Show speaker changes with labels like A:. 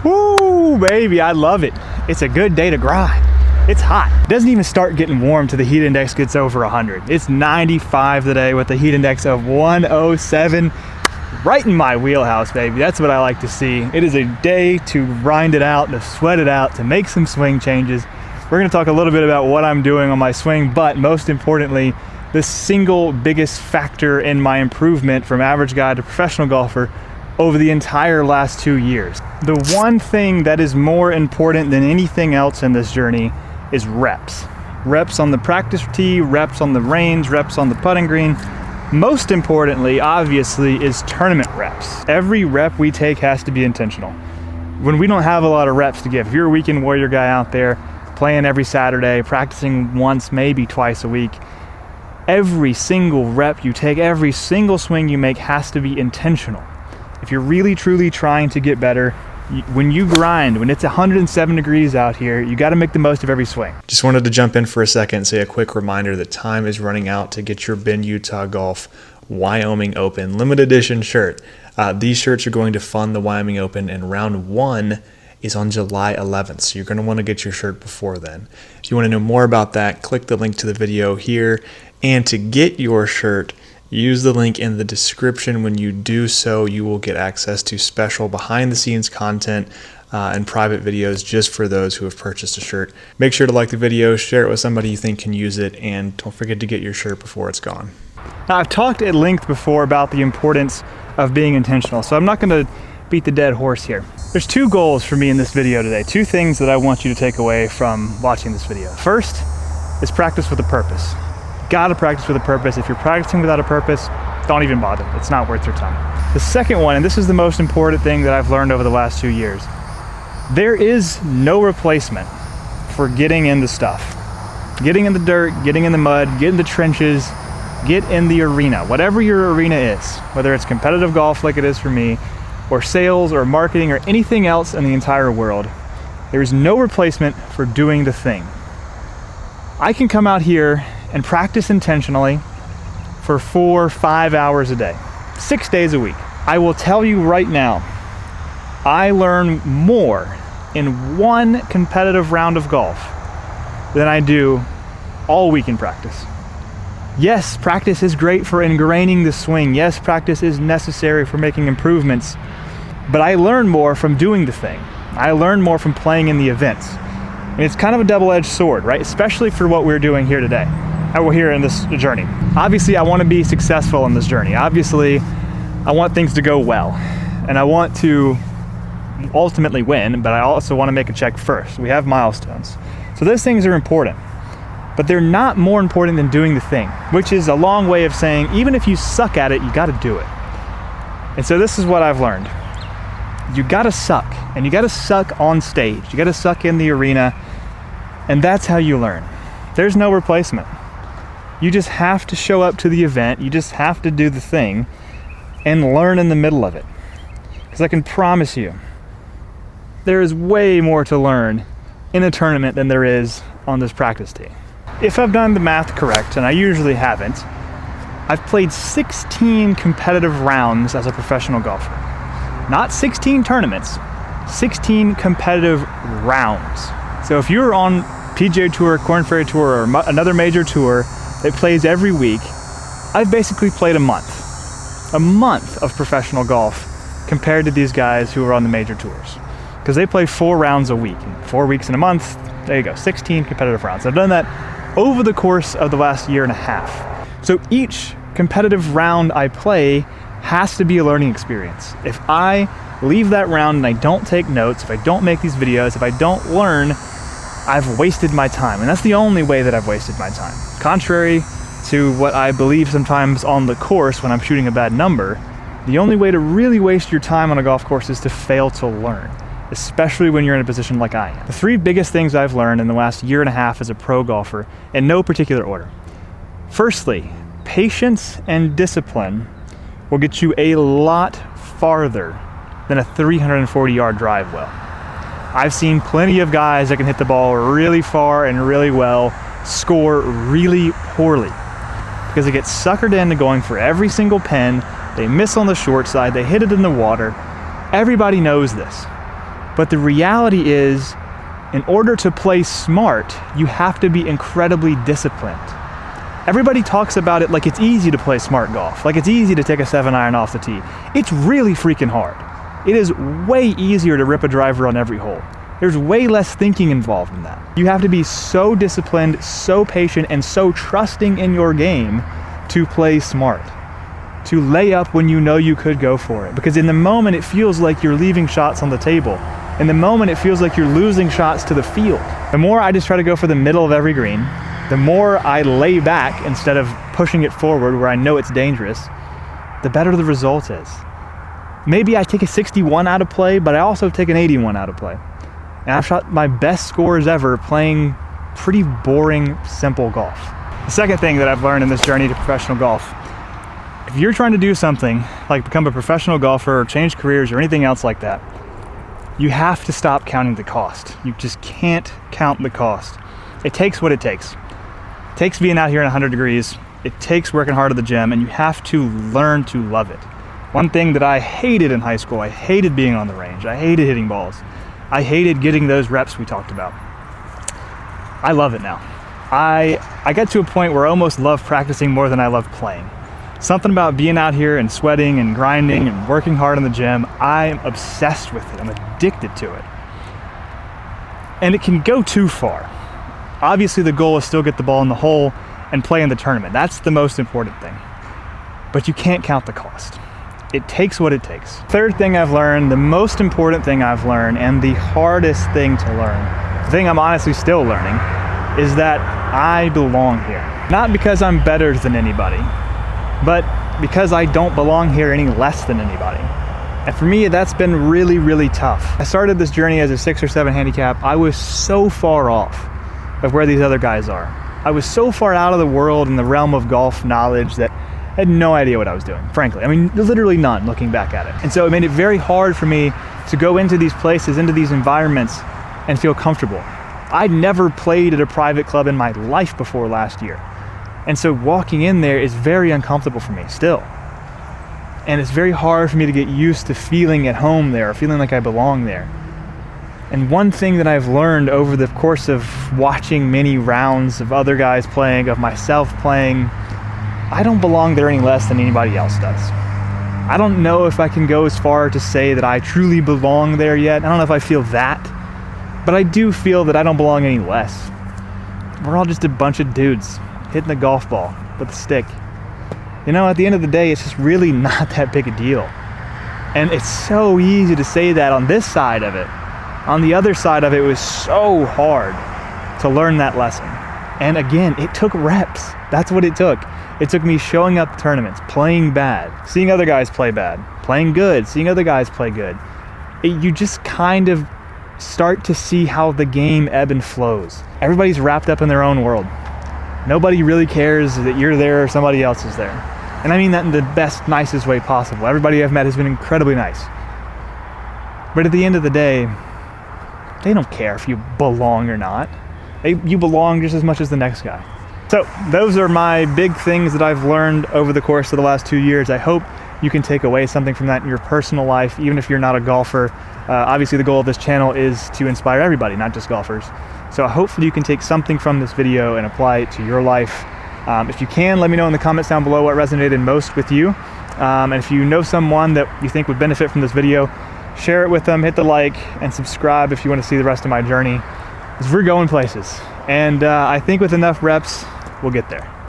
A: Woo, baby, I love it. It's a good day to grind. It's hot. It doesn't even start getting warm till the heat index gets over 100. It's 95 today with a heat index of 107. Right in my wheelhouse, baby. That's what I like to see. It is a day to grind it out, to sweat it out, to make some swing changes. We're gonna talk a little bit about what I'm doing on my swing, but most importantly, the single biggest factor in my improvement from average guy to professional golfer over the entire last 2 years. The one thing that is more important than anything else in this journey is reps. Reps on the practice tee, reps on the range, reps on the putting green. Most importantly, obviously, is tournament reps. Every rep we take has to be intentional. When we don't have a lot of reps to give, if you're a weekend warrior guy out there playing every Saturday, practicing once, maybe twice a week, every single rep you take, every single swing you make has to be intentional. If you're really truly trying to get better, when you grind, when it's 107 degrees out here, you got to make the most of every swing.
B: Just wanted to jump in for a second and say a quick reminder that time is running out to get your Bend Utah Golf Wyoming Open limited edition shirt. These shirts are going to fund the Wyoming Open, and round 1 is on July 11th, so you're going to want to get your shirt before then. If you want to know more about that, click the link to the video here, and to get your shirt, use the link in the description. When you do so, you will get access to special behind-the-scenes content and private videos just for those who have purchased a shirt. Make sure to like the video, share it with somebody you think can use it, and don't forget to get your shirt before it's gone.
A: Now, I've talked at length before about the importance of being intentional, so I'm not going to beat the dead horse here. There's 2 goals for me in this video today, 2 things that I want you to take away from watching this video. First is practice with a purpose. Gotta practice with a purpose. If you're practicing without a purpose, don't even bother. It's not worth your time. The second one, and this is the most important thing that I've learned over the last 2 years, there is no replacement for getting in the stuff. Getting in the dirt, getting in the mud, get in the trenches, get in the arena. Whatever your arena is, whether it's competitive golf like it is for me, or sales or marketing or anything else in the entire world, there is no replacement for doing the thing. I can come out here and practice intentionally for 4 or 5 hours a day, 6 days a week. I will tell you right now, I learn more in one competitive round of golf than I do all week in practice. Yes, practice is great for ingraining the swing. Yes, practice is necessary for making improvements, but I learn more from doing the thing. I learn more from playing in the events. And it's kind of a double-edged sword, right? Especially for what we're doing here today. We're here in this journey. Obviously, I want to be successful in this journey. Obviously, I want things to go well, and I want to ultimately win, but I also want to make a check first. We have milestones. So those things are important, but they're not more important than doing the thing, which is a long way of saying, even if you suck at it, you got to do it. And so this is what I've learned. You got to suck, and you got to suck on stage. You got to suck in the arena, and that's how you learn. There's no replacement. You just have to show up to the event. You just have to do the thing and learn in the middle of it. Because I can promise you, there is way more to learn in a tournament than there is on this practice tee. If I've done the math correct, and I usually haven't, I've played 16 competitive rounds as a professional golfer. Not 16 tournaments, 16 competitive rounds. So if you're on PGA Tour, Korn Ferry Tour, or another major tour that plays every week, I've basically played a month of professional golf compared to these guys who are on the major tours, because they play 4 rounds a week, 4 weeks in a month. There you go, 16 competitive rounds. I've done that over the course of the last year and a half. So each competitive round I play has to be a learning experience. If I leave that round and I don't take notes, if I don't make these videos, if I don't learn, I've wasted my time. And that's the only way that I've wasted my time. Contrary to what I believe sometimes on the course when I'm shooting a bad number, the only way to really waste your time on a golf course is to fail to learn, especially when you're in a position like I am. The 3 biggest things I've learned in the last year and a half as a pro golfer, in no particular order. Firstly, patience and discipline will get you a lot farther than a 340-yard drive will. I've seen plenty of guys that can hit the ball really far and really well score really poorly because they get suckered into going for every single pin. They miss on the short side. They hit it in the water. Everybody knows this. But the reality is, in order to play smart, you have to be incredibly disciplined. Everybody talks about it like it's easy to play smart golf, like it's easy to take a 7-iron off the tee. It's really freaking hard. It is way easier to rip a driver on every hole. There's way less thinking involved in that. You have to be so disciplined, so patient, and so trusting in your game to play smart. To lay up when you know you could go for it. Because in the moment, it feels like you're leaving shots on the table. In the moment, it feels like you're losing shots to the field. The more I just try to go for the middle of every green, the more I lay back instead of pushing it forward where I know it's dangerous, the better the result is. Maybe I take a 61 out of play, but I also take an 81 out of play. And I've shot my best scores ever playing pretty boring, simple golf. The second thing that I've learned in this journey to professional golf, if you're trying to do something like become a professional golfer or change careers or anything else like that, you have to stop counting the cost. You just can't count the cost. It takes what it takes. It takes being out here in 100 degrees. It takes working hard at the gym, and you have to learn to love it. One thing that I hated in high school, I hated being on the range. I hated hitting balls. I hated getting those reps we talked about. I love it now. I got to a point where I almost love practicing more than I love playing. Something about being out here and sweating and grinding and working hard in the gym, I'm obsessed with it. I'm addicted to it. And it can go too far. Obviously the goal is still get the ball in the hole and play in the tournament. That's the most important thing. But you can't count the cost. It takes what it takes. Third thing I've learned, the most important thing I've learned, and the hardest thing to learn, the thing I'm honestly still learning, is that I belong here. Not because I'm better than anybody, but because I don't belong here any less than anybody. And for me, that's been really, really tough. I started this journey as a 6 or 7 handicap. I was so far off of where these other guys are. I was so far out of the world in the realm of golf knowledge that I had no idea what I was doing, frankly. I mean, literally none, looking back at it. And so it made it very hard for me to go into these places, into these environments, and feel comfortable. I'd never played at a private club in my life before last year. And so walking in there is very uncomfortable for me still. And it's very hard for me to get used to feeling at home there, feeling like I belong there. And one thing that I've learned over the course of watching many rounds of other guys playing, of myself playing, I don't belong there any less than anybody else does. I don't know if I can go as far to say that I truly belong there yet. I don't know if I feel that, but I do feel that I don't belong any less. We're all just a bunch of dudes hitting the golf ball with a stick. You know, at the end of the day, it's just really not that big a deal. And it's so easy to say that on this side of it. On the other side of it, it was so hard to learn that lesson. And again, it took reps. That's what it took. It took me showing up to tournaments, playing bad, seeing other guys play bad, playing good, seeing other guys play good. You just kind of start to see how the game ebb and flows. Everybody's wrapped up in their own world. Nobody really cares that you're there or somebody else is there. And I mean that in the best, nicest way possible. Everybody I've met has been incredibly nice. But at the end of the day, they don't care if you belong or not. You belong just as much as the next guy. So those are my big things that I've learned over the course of the last 2 years. I hope you can take away something from that in your personal life, even if you're not a golfer. Obviously the goal of this channel is to inspire everybody, not just golfers. So hopefully you can take something from this video and apply it to your life. If you can, let me know in the comments down below what resonated most with you. And if you know someone that you think would benefit from this video, share it with them, hit the like, and subscribe if you want to see the rest of my journey. Because we're going places. And I think with enough reps, we'll get there.